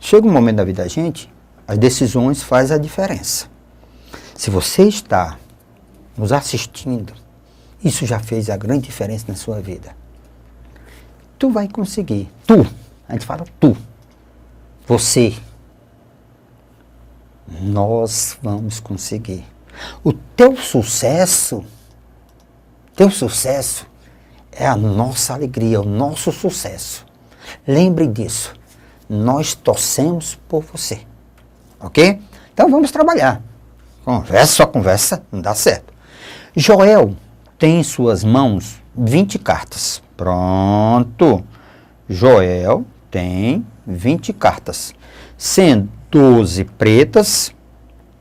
chega um momento da vida da gente, as decisões fazem a diferença. Se você está nos assistindo, isso já fez a grande diferença na sua vida. Tu vai conseguir. Tu. A gente fala tu. Você. Nós vamos conseguir. O teu sucesso é a nossa alegria, o nosso sucesso. Lembre disso. Nós torcemos por você. Ok? Então vamos trabalhar. Só conversa, não dá certo. Joel tem em suas mãos 20 cartas. Pronto. Joel tem 20 cartas, sendo 12 pretas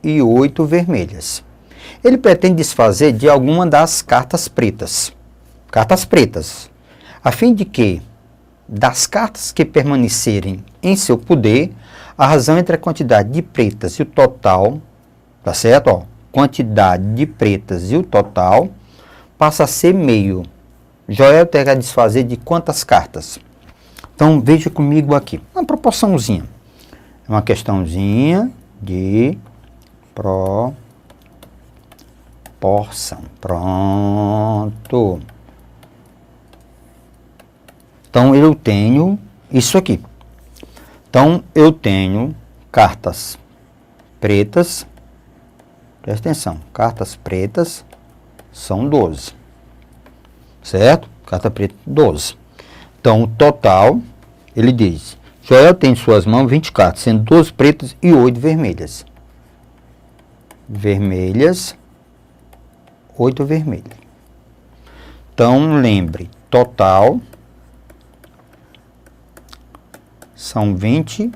e 8 vermelhas. Ele pretende desfazer de alguma das cartas pretas. Cartas pretas. A fim de que, das cartas que permanecerem em seu poder, a razão entre a quantidade de pretas e o total, tá certo? Ó, quantidade de pretas e o total passa a ser meio. Joel terá que desfazer de quantas cartas? Então veja comigo aqui, uma proporçãozinha. Uma questãozinha de proporção. Pronto. Então eu tenho isso aqui. Então eu tenho cartas pretas. Presta atenção, cartas pretas são 12. Certo? Carta preta 12. Então o total, ele diz, Joel tem em suas mãos 20 cartas, sendo 12 pretas e 8 vermelhas. Vermelhas, 8 vermelhas. Então lembre, total são 20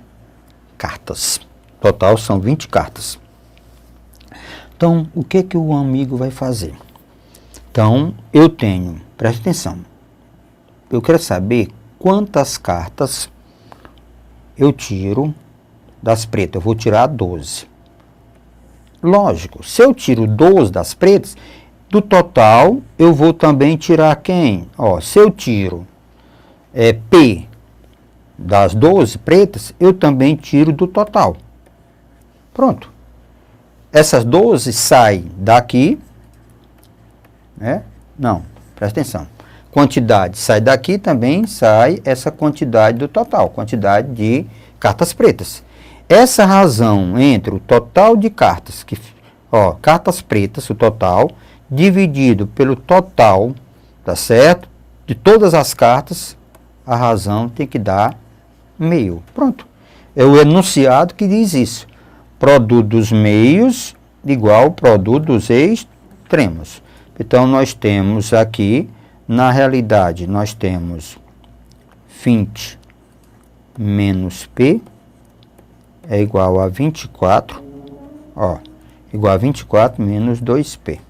cartas. Total são 20 cartas. Então, o que o amigo vai fazer? Então, eu tenho, preste atenção, eu quero saber quantas cartas eu tiro das pretas. Eu vou tirar 12. Lógico, se eu tiro 12 das pretas, do total eu vou também tirar quem? Ó, se eu tiro P das 12 pretas, eu também tiro do total. Pronto. Essas 12 saem daqui, né? Não, presta atenção. Quantidade sai daqui, também sai essa quantidade do total, quantidade de cartas pretas. Essa razão entre o total de cartas, cartas pretas, o total, dividido pelo total, tá certo? De todas as cartas, a razão tem que dar meio. Pronto. É o enunciado que diz isso. Produto dos meios igual ao produto dos extremos. Então, nós temos aqui, na realidade, nós temos 20 menos P é igual a 24, igual a 24 menos 2P.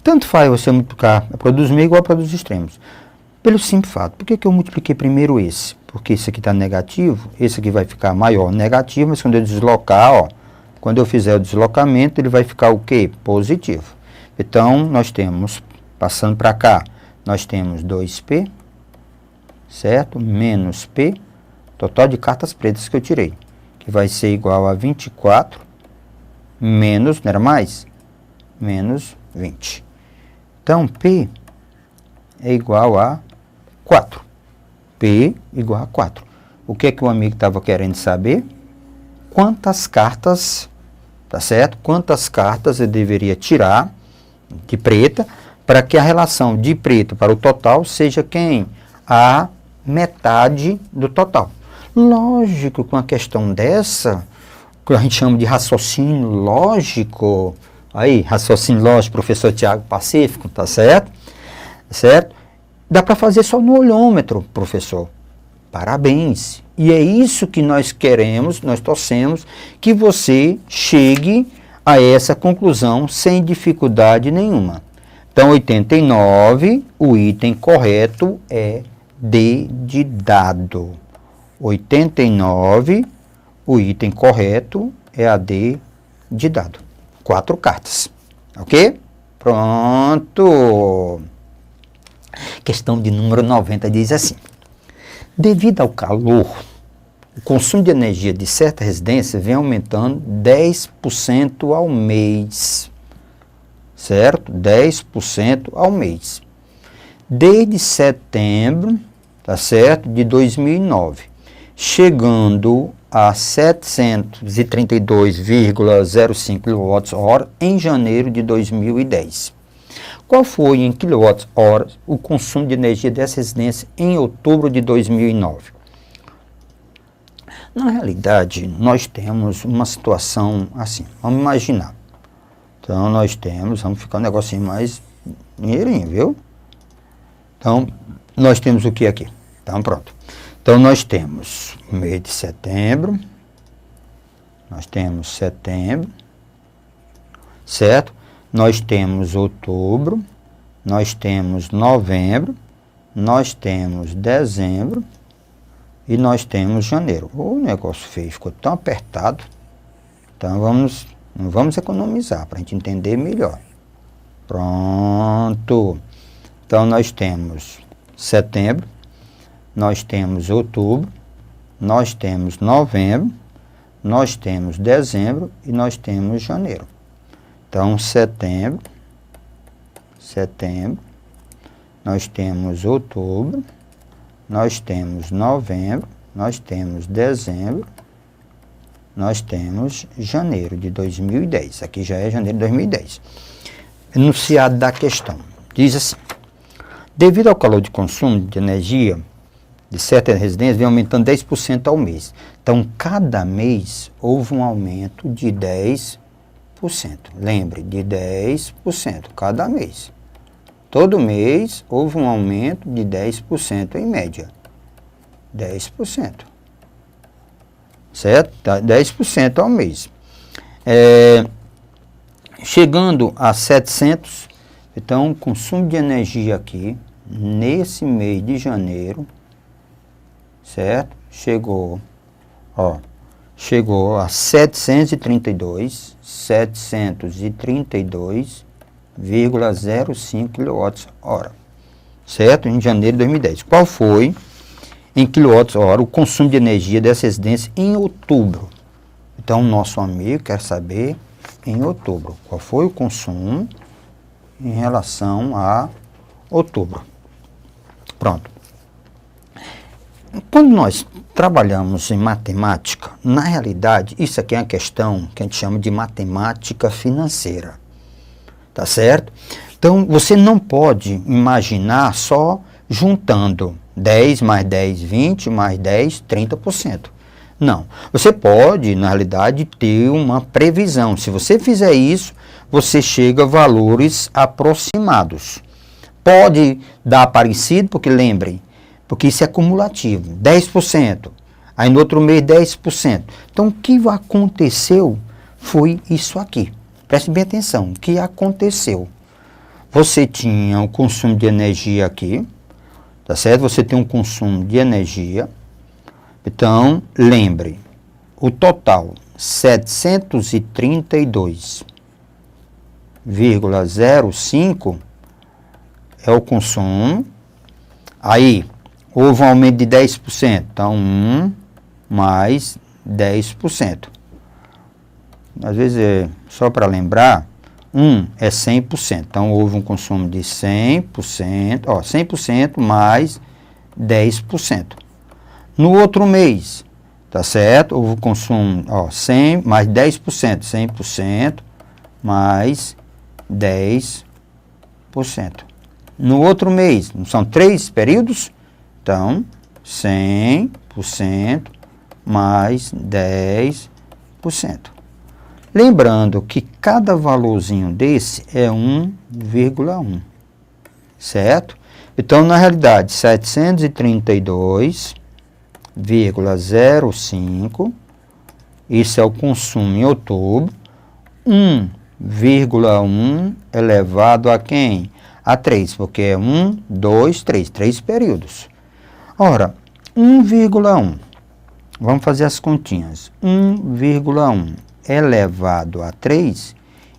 Tanto faz você multiplicar a produto dos meios igual a produto dos extremos. Pelo simples fato, por que eu multipliquei primeiro esse? Porque esse aqui está negativo, esse aqui vai ficar maior negativo, mas quando eu deslocar, quando eu fizer o deslocamento, ele vai ficar o quê? Positivo. Então, nós temos, passando para cá, nós temos 2P, certo? Menos P, total de cartas pretas que eu tirei, que vai ser igual a 24, menos, não era mais? Menos 20. Então, P é igual a 4. P igual a 4. O que o amigo estava querendo saber? Quantas cartas, tá certo? Quantas cartas eu deveria tirar de preta para que a relação de preto para o total seja quem? A metade do total. Lógico, com uma questão dessa, que a gente chama de raciocínio lógico, aí, raciocínio lógico, professor Tiago Pacífico, tá certo? Certo? Dá para fazer só no olhômetro, professor. Parabéns. E é isso que nós queremos, nós torcemos, que você chegue a essa conclusão sem dificuldade nenhuma. Então, 89, o item correto é D de dado. 89, o item correto é a D de dado. 4 cartas. Ok? Pronto. Questão de número 90 diz assim: devido ao calor o consumo de energia de certa residência vem aumentando 10% ao mês, certo? 10% ao mês. Desde setembro, tá certo? De 2009, chegando a 732,05 kWh em janeiro de 2010. Qual foi em kWh o consumo de energia dessa residência em outubro de 2009? Na realidade, nós temos uma situação assim, vamos imaginar. Então, vamos ficar um negocinho mais dinheirinho, viu? Então, nós temos o que aqui? Então, pronto. Então, nós temos o mês de setembro, certo? Nós temos outubro, nós temos novembro, nós temos dezembro e nós temos janeiro. O negócio feio ficou tão apertado, então vamos economizar para a gente entender melhor. Pronto. Então, nós temos setembro, nós temos outubro, nós temos novembro, nós temos dezembro e nós temos janeiro. Então, setembro, nós temos outubro, nós temos novembro, nós temos dezembro, nós temos janeiro de 2010. Aqui já é janeiro de 2010. Enunciado da questão. Diz assim: devido ao calor de consumo de energia de certas residências, vem aumentando 10% ao mês. Então, cada mês houve um aumento de 10%. Lembre, de 10% cada mês. Todo mês houve um aumento de 10% em média. 10%. Certo? 10% ao mês. Chegando a 700, então o consumo de energia aqui, nesse mês de janeiro, certo? Chegou a 732,05 kWh, certo? Em janeiro de 2010. Qual foi, em kWh, o consumo de energia dessa residência em outubro? Então, nosso amigo quer saber em outubro. Qual foi o consumo em relação a outubro? Pronto. Quando nós trabalhamos em matemática, na realidade, isso aqui é uma questão que a gente chama de matemática financeira. Tá certo? Então, você não pode imaginar só juntando 10 mais 10, 20 mais 10, 30%. Não. Você pode, na realidade, ter uma previsão. Se você fizer isso, você chega a valores aproximados. Pode dar parecido, porque lembrem, porque isso é cumulativo, 10%. Aí no outro mês, 10%. Então, o que aconteceu foi isso aqui. Preste bem atenção, o que aconteceu? Você tinha um consumo de energia aqui, tá certo? Você tem um consumo de energia. Então, lembre, o total 732,05 é o consumo. Aí, houve um aumento de 10%, então 1 mais 10%. Às vezes, só para lembrar, 1 é 100%, então houve um consumo de 100%, 100% mais 10%. No outro mês, tá certo? Houve um consumo, 100 mais 10%, 100% mais 10%. No outro mês, não são 3 períodos? Então, 100% mais 10%. Lembrando que cada valorzinho desse é 1,1, certo? Então, na realidade, 732,05, isso é o consumo em outubro, 1,1 elevado a quem? A 3, porque é 1, 2, 3, 3 períodos. Ora, 1,1, vamos fazer as continhas, 1,1 elevado a 3,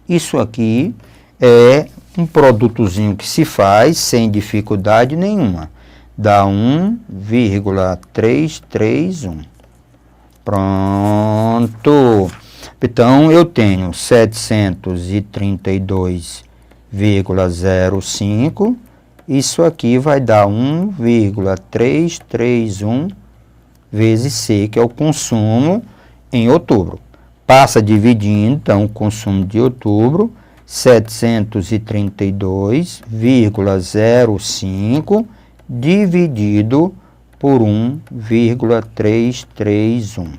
isso aqui é um produtozinho que se faz sem dificuldade nenhuma, dá 1,331. Pronto. Então, eu tenho 732,05. Isso aqui vai dar 1,331 vezes C, que é o consumo em outubro. Passa dividindo, então, o consumo de outubro, 732,05 dividido por 1,331.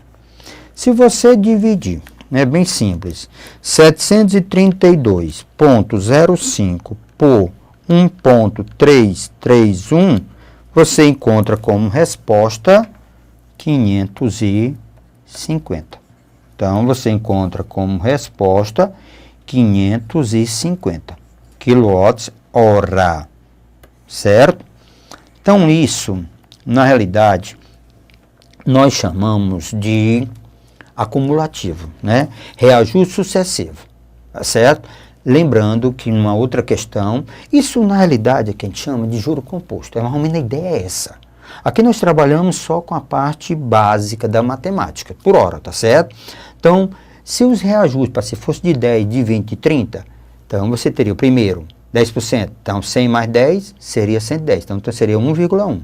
Se você dividir, é bem simples, 732,05 por 1,331, você encontra como resposta 550. Então, você encontra como resposta 550 kWh, certo? Então, isso, na realidade, nós chamamos de acumulativo, né? Reajuste sucessivo, tá certo? Lembrando que numa outra questão, isso na realidade é que a gente chama de juro composto. É mais ou menos a ideia é essa. Aqui nós trabalhamos só com a parte básica da matemática, por hora, tá certo? Então, se os reajustes, se fosse de 10, de 20 e 30, então você teria o primeiro, 10%. Então, 100 mais 10 seria 110. Então, seria 1,1.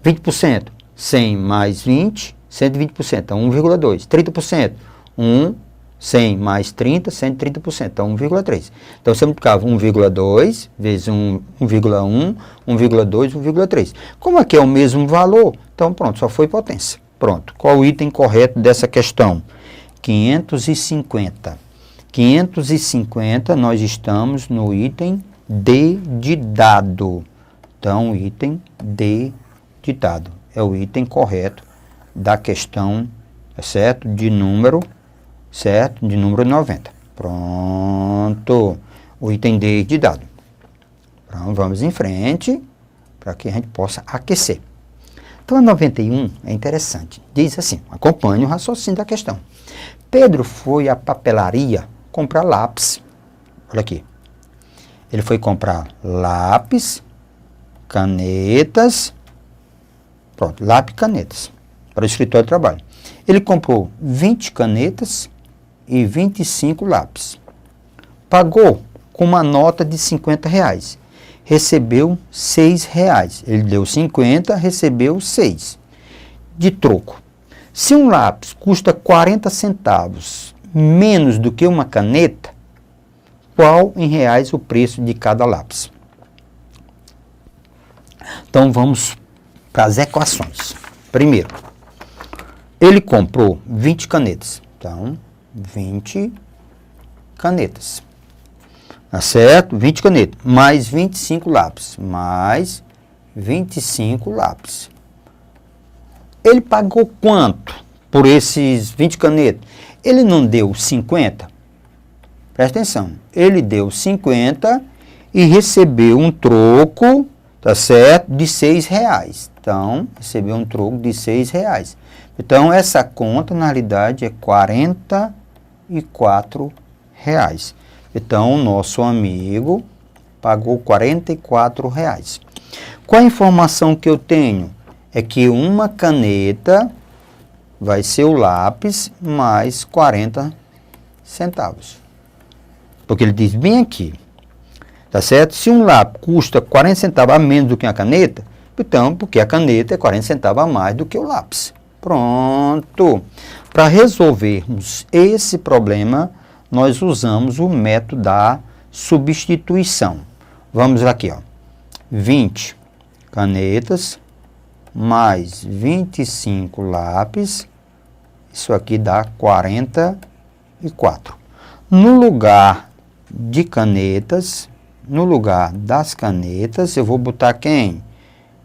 20%, 100 mais 20, 120%. Então, 1,2. 30%, 100 mais 30, 130%. Então, 1,3. Então, você multiplicava 1,2 vezes 1,1, 1,2, 1,3. Como aqui é o mesmo valor, então pronto, só foi potência. Pronto. Qual o item correto dessa questão? 550. 550, nós estamos no item D de dado. Então, o item D de dado é o item correto da questão, certo? De número, certo? De número 90. Pronto. O item D de dado. Então, vamos em frente para que a gente possa aquecer. Então, a 91 é interessante. Diz assim, acompanhe o raciocínio da questão. Pedro foi à papelaria comprar lápis. Olha aqui. Ele foi comprar lápis, canetas, pronto, lápis e canetas para o escritório de trabalho. Ele comprou 20 canetas e 25 lápis. Pagou com uma nota de R$50. Recebeu R$6. Ele deu 50, recebeu 6 de troco. Se um lápis custa 40 centavos menos do que uma caneta, qual em reais o preço de cada lápis? Então vamos para as equações. Primeiro, ele comprou 20 canetas. Então, 20 canetas. Tá certo? 20 canetas. Mais 25 lápis. Mais 25 lápis. Ele pagou quanto por esses 20 canetas? Ele não deu 50? Presta atenção. Ele deu 50 e recebeu um troco, tá certo? De R$6. Então, recebeu um troco de R$6. Então, essa conta, na realidade, é R$44. Então, o nosso amigo pagou R$44. Qual a informação que eu tenho? É que uma caneta vai ser o lápis mais 40 centavos. Porque ele diz bem aqui, tá certo? Se um lápis custa 40 centavos a menos do que uma caneta, então, porque a caneta é 40 centavos a mais do que o lápis. Pronto. Para resolvermos esse problema, nós usamos o método da substituição. Vamos aqui, ó. 20 canetas mais 25 lápis, isso aqui dá 44. No lugar de canetas, no lugar das canetas, eu vou botar quem?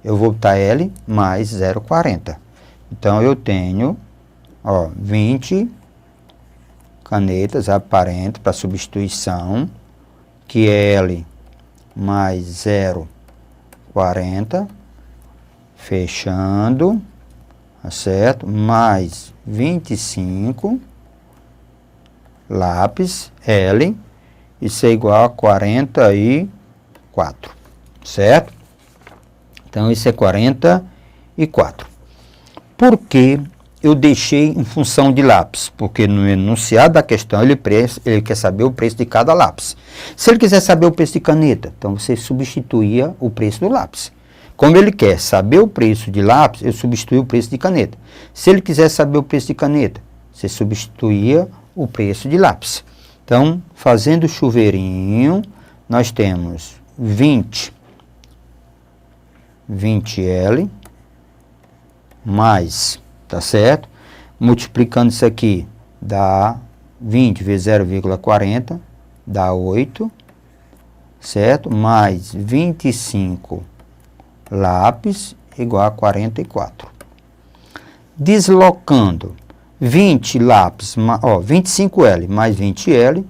Eu vou botar L mais 0,40. Então, eu tenho, ó, 20 canetas aparentes para substituição, que é L mais 0,40. Fechando, tá certo? Mais 25 lápis L, isso é igual a 44, certo? Então, isso é 44. Por que eu deixei em função de lápis, porque no enunciado da questão ele quer saber o preço de cada lápis. Se ele quiser saber o preço de caneta, então você substituía o preço do lápis. Como ele quer saber o preço de lápis, eu substituí o preço de caneta. Se ele quiser saber o preço de caneta, você substituía o preço de lápis. Então, fazendo o chuveirinho, nós temos 20L mais, tá certo? Multiplicando isso aqui, dá 20 vezes 0,40, dá 8, certo? Mais 25 lápis igual a 44. Deslocando 20 lápis, 25L mais 20L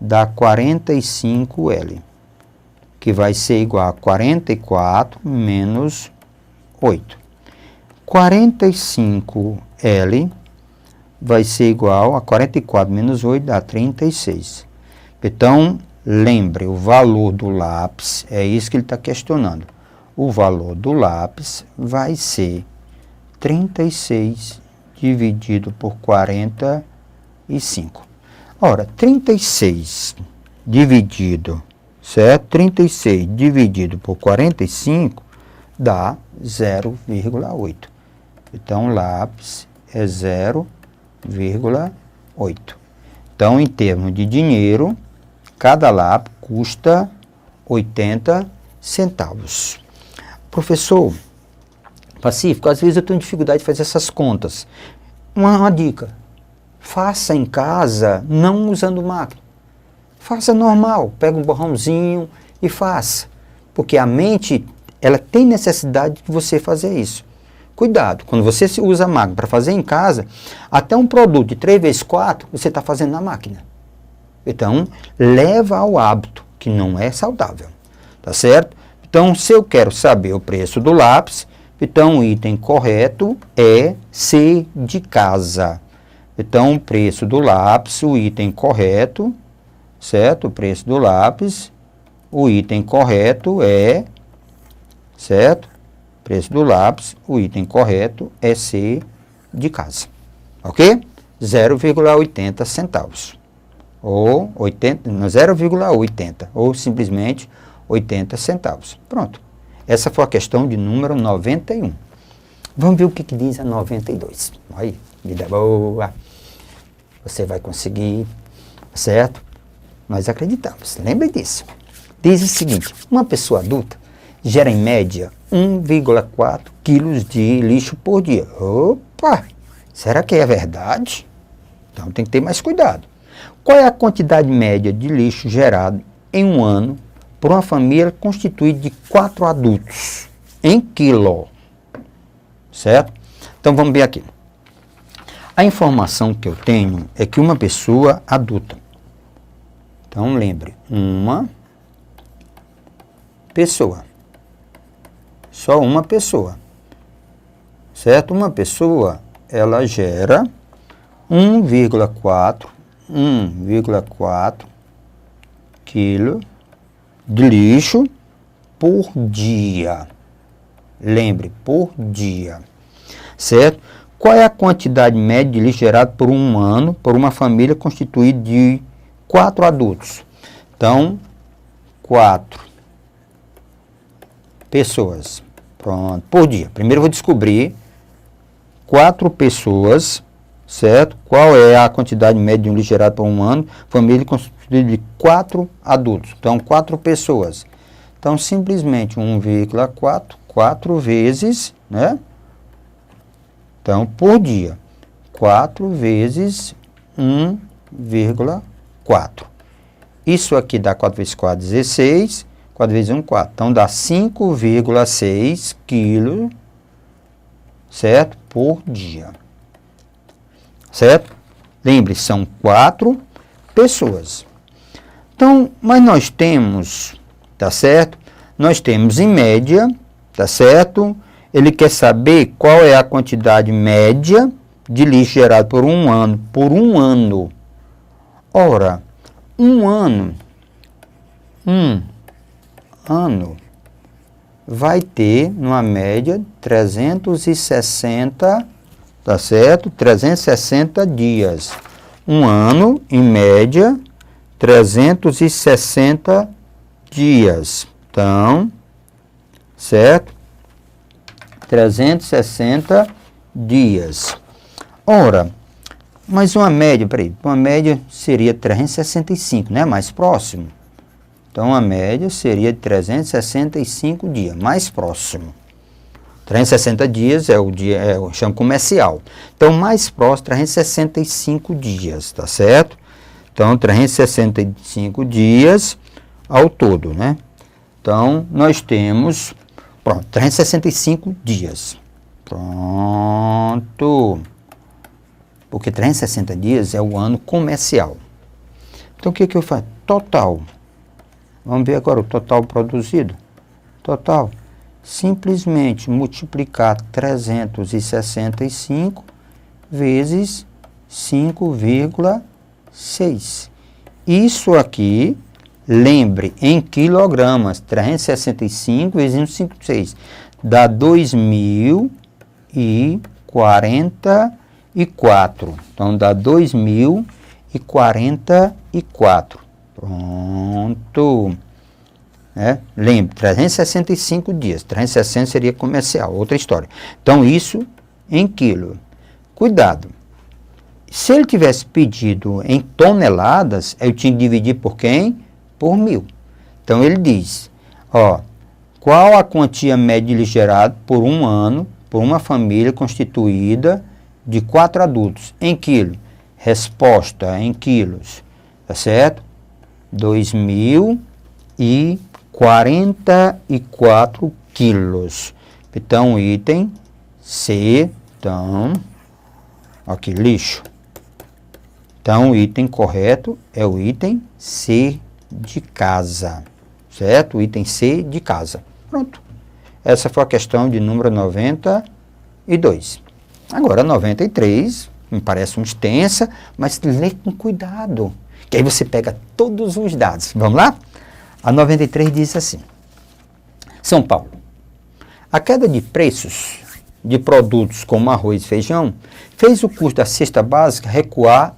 dá 45L, que vai ser igual a 44 menos 8. 45L vai ser igual a 44 menos 8, dá 36. Então, lembre, o valor do lápis, é isso que ele está questionando. O valor do lápis vai ser 36 dividido por 45. Ora, 36 dividido, certo? 36 dividido por 45 dá 0,8. Então, lápis é 0,8. Então, em termos de dinheiro, cada lápis custa 80 centavos. Professor Pacífico, às vezes eu tenho dificuldade de fazer essas contas. Uma dica, faça em casa, não usando máquina. Faça normal, pega um borrãozinho e faça. Porque a mente, ela tem necessidade de você fazer isso. Cuidado, quando você usa a máquina para fazer em casa, até um produto de 3 vezes 4, você está fazendo na máquina. Então, leva ao hábito, que não é saudável. Tá certo? Então, se eu quero saber o preço do lápis, então o item correto é C de casa. Então, o preço do lápis, o item correto, certo? O preço do lápis, o item correto é, certo? Preço do lápis, o item correto é C de casa. Ok? 0,80 centavos. Ou 0,80, ou simplesmente 80 centavos. Pronto. Essa foi a questão de número 91. Vamos ver o que diz a 92. Aí, vida boa. Você vai conseguir, certo? Nós acreditamos. Lembre disso. Diz o seguinte, uma pessoa adulta gera em média 1,4 quilos de lixo por dia. Opa! Será que é verdade? Então tem que ter mais cuidado. Qual é a quantidade média de lixo gerado em um ano por uma família constituída de 4 adultos, em quilo? Certo? Então vamos ver aqui. A informação que eu tenho é que uma pessoa adulta. Então lembre, uma pessoa. Só uma pessoa. Certo? Uma pessoa, ela gera 1,4 quilo de lixo por dia. Lembre, por dia. Certo? Qual é a quantidade média de lixo gerado por um ano por uma família constituída de 4 adultos? Então, 4 pessoas. Pronto, por dia. Primeiro eu vou descobrir 4 pessoas, certo? Qual é a quantidade média de um lixo gerado por um ano? Família constituída de 4 adultos. Então, 4 pessoas. Então, simplesmente 1,4, 4 vezes, né? Então, por dia. 4 vezes 1,4. Isso aqui dá 4 vezes 4, 16. 4 vezes 1, 4. Então, dá 5,6 quilos, certo? Por dia. Certo? Lembre, são 4 pessoas. Então, mas nós temos, tá certo? Nós temos em média, tá certo? Ele quer saber qual é a quantidade média de lixo gerado por um ano. Por um ano. Ora, um ano vai ter, numa média, 360 tá certo? 360 dias. Um ano, em média, 360 dias. Então, certo? 360 dias. Ora, mas uma média, uma média seria 365, né? Mais próximo. Então, a média seria de 365 dias, mais próximo. 360 dias é o dia, é o chão comercial. Então, mais próximo, 365 dias, tá certo? Então, 365 dias ao todo, né? Então, nós temos, pronto, 365 dias. Pronto. Porque 360 dias é o ano comercial. Então, o que eu faço? Total. Vamos ver agora o total produzido. Total. Simplesmente multiplicar 365 vezes 5,6. Isso aqui, lembre, em quilogramas. 365 vezes 1,56 dá 2.044. Então, dá 2.044. Pronto. Lembre, 365 dias. 360 seria comercial, outra história. Então, isso em quilo. Cuidado. Se ele tivesse pedido em toneladas, eu tinha que dividir por quem? Por 1.000. Então, ele diz, ó, qual a quantia média de gerado por um ano, por uma família constituída de 4 adultos, em quilo? Resposta, em quilos, tá certo? 2.044 quilos. Então, item C, então, aqui, lixo. Então, o item correto é o item C de casa, certo? O item C de casa. Pronto. Essa foi a questão de número 92. Agora, 93, me parece uma extensa, mas lê com cuidado, que aí você pega todos os dados. Vamos lá? A 93 diz assim: São Paulo. A queda de preços de produtos como arroz e feijão fez o custo da cesta básica recuar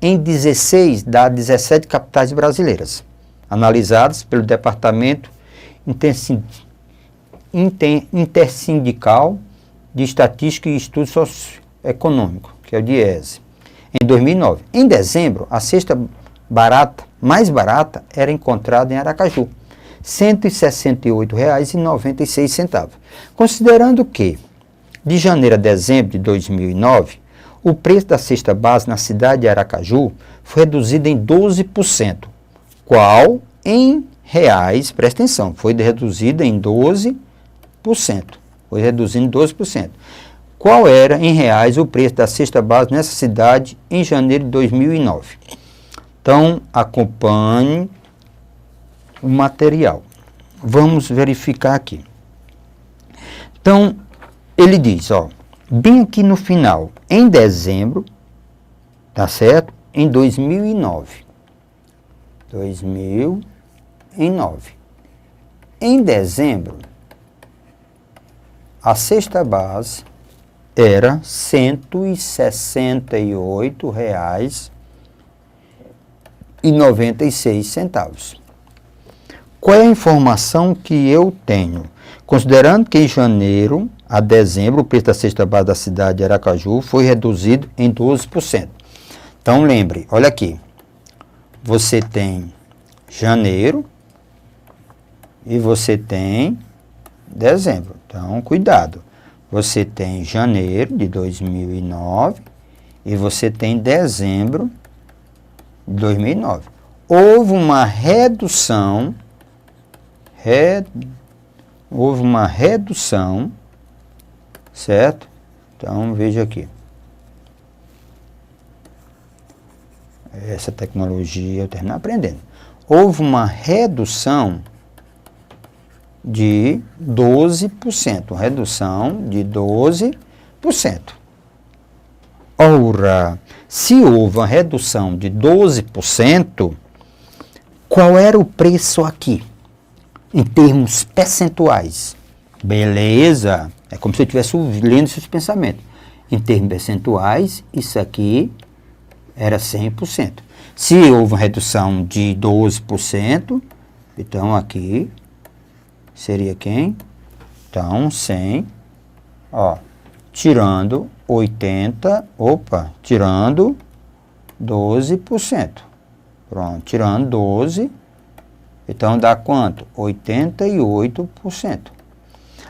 em 16 das 17 capitais brasileiras, analisadas pelo Departamento Intersindical de Estatística e Estudo Socioeconômico, que é o DIESE, em 2009. Em dezembro, a cesta mais barata era encontrada em Aracaju, R$ 168,96. Considerando que, de janeiro a dezembro de 2009, o preço da cesta básica na cidade de Aracaju foi reduzido em 12%. Qual, em reais, presta atenção, foi reduzido em 12%. Foi reduzido em 12%. Qual era, em reais, o preço da cesta básica nessa cidade em janeiro de 2009? Então, acompanhe o material. Vamos verificar aqui. Então, ele diz, ó, bem aqui no final, em dezembro, tá certo? Em 2009. 2009. Em dezembro, a cesta base era R$ 168,96. Qual é a informação que eu tenho? Considerando que em janeiro a dezembro o preço da cesta básica da cidade de Aracaju foi reduzido em 12%. Então lembre, olha aqui, você tem janeiro e você tem dezembro. Então cuidado, você tem janeiro de 2009 e você tem dezembro de 2009. Houve uma redução, certo? Então, veja aqui. Essa tecnologia eu termino aprendendo. Houve uma redução de 12%. Redução de 12%. Ora, se houve uma redução de 12%, qual era o preço aqui? Em termos percentuais. Beleza? É como se eu estivesse lendo esses pensamentos. Em termos percentuais, isso aqui era 100%. Se houve uma redução de 12%, então aqui seria quem? Então, 100, ó, tirando 80, tirando 12%. Pronto, tirando 12, então dá quanto? 88%.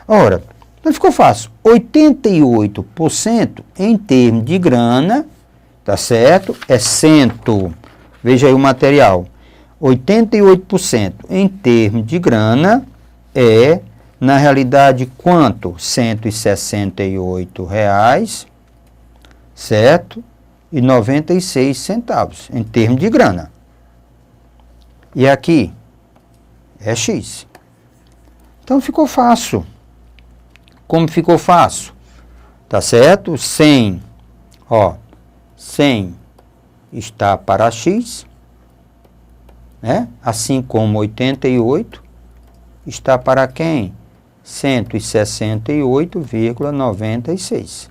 Ora, não ficou fácil. 88% em termos de grana, tá certo? É 100, veja aí o material. 88% em termos de grana é, na realidade, quanto? R$ 168,00, certo? E 96 centavos em termos de grana. E aqui é X. Então ficou fácil. Como ficou fácil? Tá certo? 100, ó, 100 está para X, né? Assim como 88 está para quem? 168,96.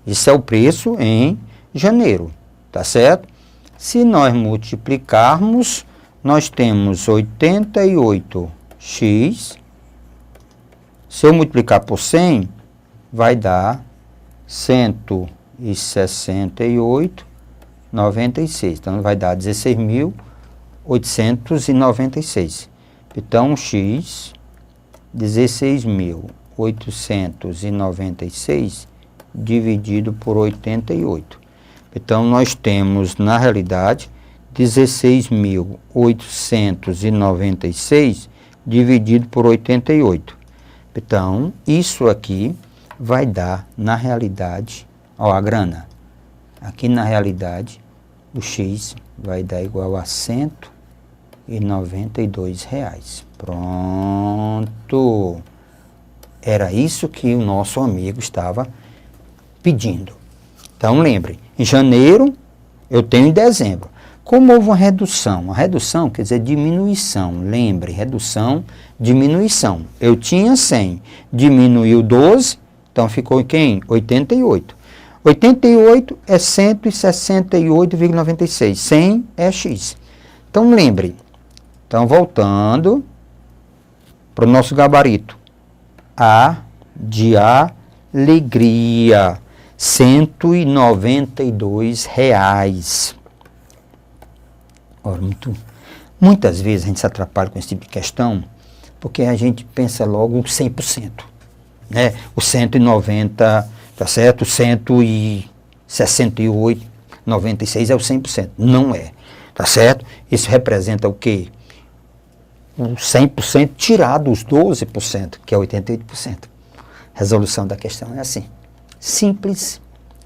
Isso é o preço em janeiro, tá certo? Se nós multiplicarmos, nós temos 88x. Se eu multiplicar por 100, vai dar 168,96. Então, vai dar 16.896. Então, x, 16.896 dividido por 88. Então, nós temos, na realidade, 16.896 dividido por 88. Então, isso aqui vai dar, na realidade, ó, a grana. Aqui, na realidade, o X vai dar igual a R$ 192,00. Pronto. Era isso que o nosso amigo estava pedindo. Então, lembre, em janeiro, eu tenho em dezembro. Como houve uma redução quer dizer diminuição. Lembre, redução, diminuição. Eu tinha 100, diminuiu 12, então ficou quem? 88. 88 é 168,96. 100 é X. Então, lembre. Então, voltando para o nosso gabarito. A de alegria. R$ 192,00. Ora, muitas vezes a gente se atrapalha com esse tipo de questão, porque a gente pensa logo o 100%, né? O 190, tá certo? O 168,96 é o 100%. Não é, tá certo? Isso representa o quê? O 100% tirado os 12%, que é 88%. Resolução da questão é assim. Simples,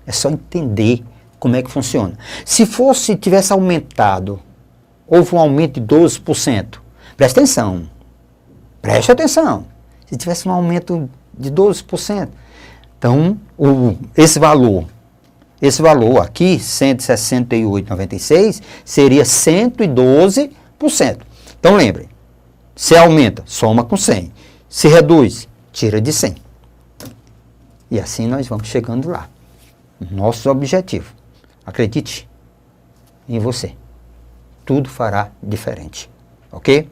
é só entender como é que funciona. Se tivesse aumentado, houve um aumento de 12%, preste atenção, se tivesse um aumento de 12%, então esse valor aqui, 168,96, seria 112%. Então lembre, se aumenta, soma com 100, se reduz, tira de 100. E assim nós vamos chegando lá. Nosso objetivo. Acredite em você. Tudo fará diferente. Ok?